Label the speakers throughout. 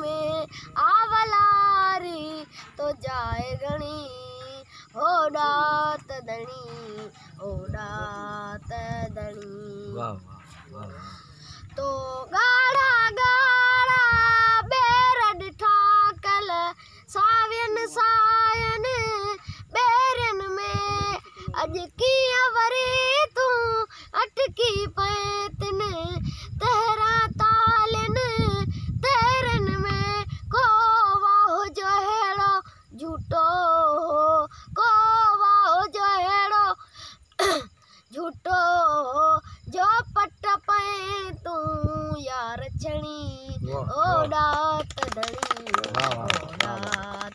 Speaker 1: में आवलारी तो जाए घणी होड़ा तदणी
Speaker 2: वाह वाह वाह
Speaker 1: तो गाड़ा गाड़ा बेर ॾिठा कल सावियन सायन बेरन में अॼु कीअं वरी तूं अटकी पए तिन तेरा तालन तेरन में को वाहो जो हेड़ो झूठो को वाहो जो हेड़ो झूठो जो पट पए तूं यार छणी ओड़ा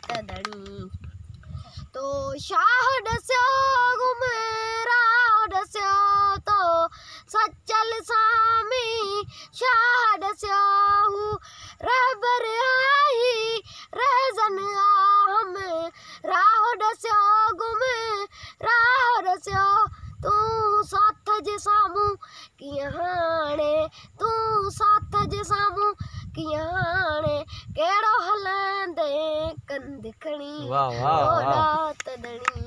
Speaker 1: तदणी तो शाह दस्यो गुमराह दस्यो तो सचल सामी शाह दस्यो रहबर आई रहजन आम राह दस्यो गुमराह दस्यो तूं साथ जे साम्हूं कीअं हाणे तूं साथ जे साम्हूं कीअं हाणे कहिड़ो हलंदे कंध खणी ओड़ा तदणी